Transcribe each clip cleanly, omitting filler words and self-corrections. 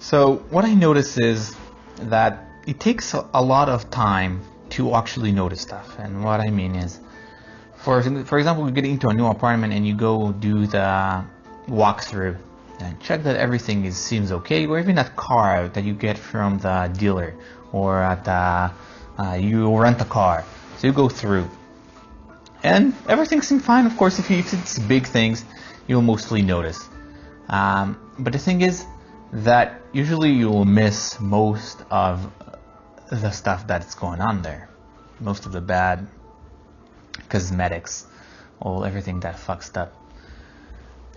So what I notice is that it takes a lot of time to actually notice stuff. And what I mean is, for example, you get into a new apartment and you go do the walkthrough and check that everything seems okay, or even that car that you get from the dealer, or at you rent a car, so you go through and everything seems fine. Of course, if it's big things, you'll mostly notice, but the thing is that usually you'll miss most of the stuff that's going on there, most of the bad cosmetics, or everything that fucks up.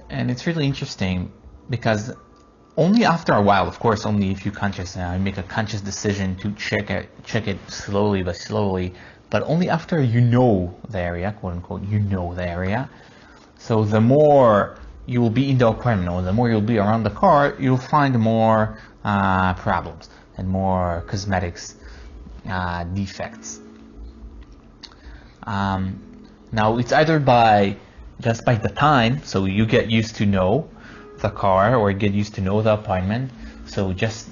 And it's really interesting because only after a while, of course, only if you make a conscious decision to check it slowly but slowly, but only after you know the area, quote unquote, you know the area. So the more you will be in the apartment, or the more you'll be around the car, you'll find more problems and more cosmetics defects. Now it's either just by the time, so you get used to know the car or get used to know the apartment, so just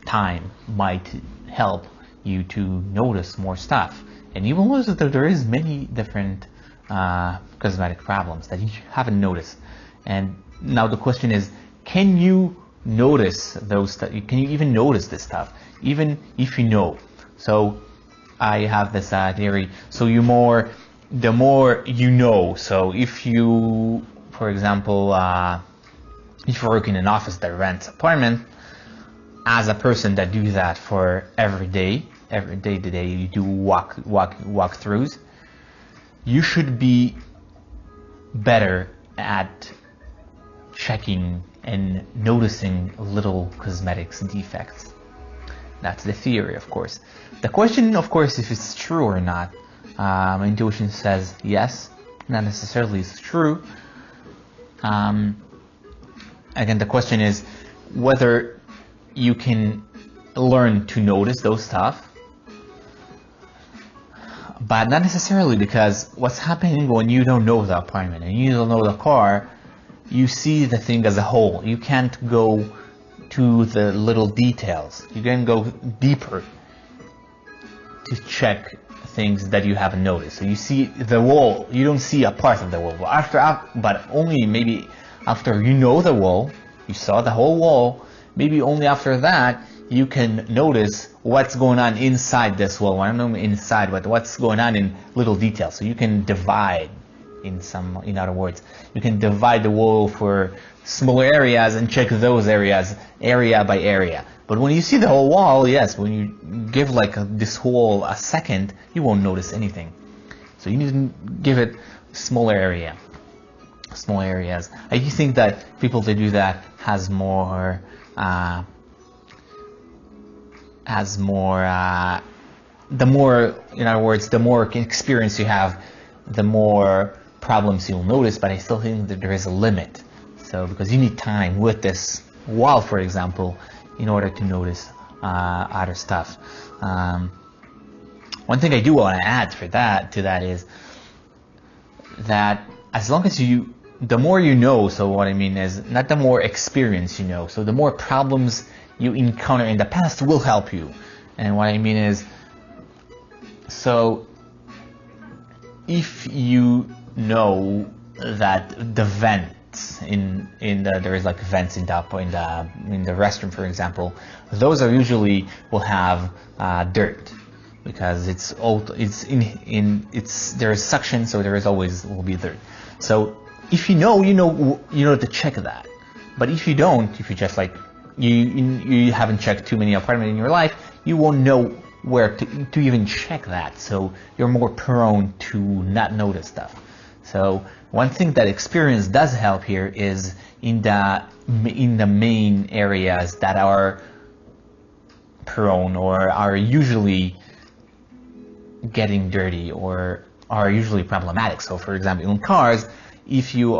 time might help you to notice more stuff, and you will notice that there is many different cosmetic problems that you haven't noticed. And now the question is, can you notice those stuff? Can you even notice this stuff even if you know? So I have this theory, so the more you know. So if you, for example, if you work in an office that rents apartment, as a person that do that for every day to day, you do walkthroughs, you should be better at checking and noticing little cosmetics defects. That's the theory, of course. The question, of course, if it's true or not. My intuition says yes, not necessarily it's true. Again, the question is whether you can learn to notice those stuff, but not necessarily, because what's happening when you don't know the apartment and you don't know the car, you see the thing as a whole. You can't go to the little details. You can go deeper to check things that you haven't noticed. So you see the wall, you don't see a part of the wall. But only maybe after you know the wall, you saw the whole wall, maybe only after that you can notice what's going on inside this wall. I don't know inside, but what's going on in little details. So you can divide, in other words, you can divide the wall for smaller areas and check those areas area by area. But when you see the whole wall, yes, when you give this wall a second, you won't notice anything. So you need to give it small areas. I think that people that do that has more, the more, in other words, the more experience you have, the more problems you'll notice. But I still think that there is a limit. So because you need time with this wall, for example, in order to notice other stuff. One thing I do want to add to that is that as long as the more you know, so what I mean is not the more experience you know, so the more problems you encounter in the past will help you. And what I mean is, so if you know that the vents there is vents in the restroom, for example, those are usually will have dirt, because there is suction, so there is always will be dirt. So if you know to check that. But if you don't, if you just you haven't checked too many apartments in your life, you won't know where to even check that. So you're more prone to not notice stuff. So one thing that experience does help here is in the main areas that are prone or are usually getting dirty or are usually problematic. So for example, in cars, if you do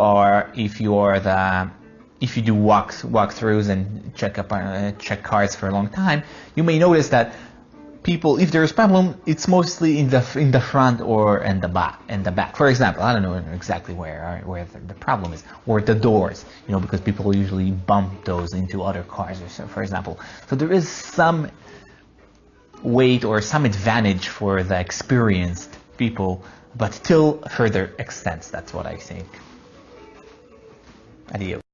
walkthroughs and check cars for a long time, you may notice that people, if there's a problem, it's mostly in the front or in the back. For example, I don't know exactly where the problem is, or the doors, because people usually bump those into other cars, or so, for example. So there is some weight or some advantage for the experienced people, but till further extents. That's what I think. Adios.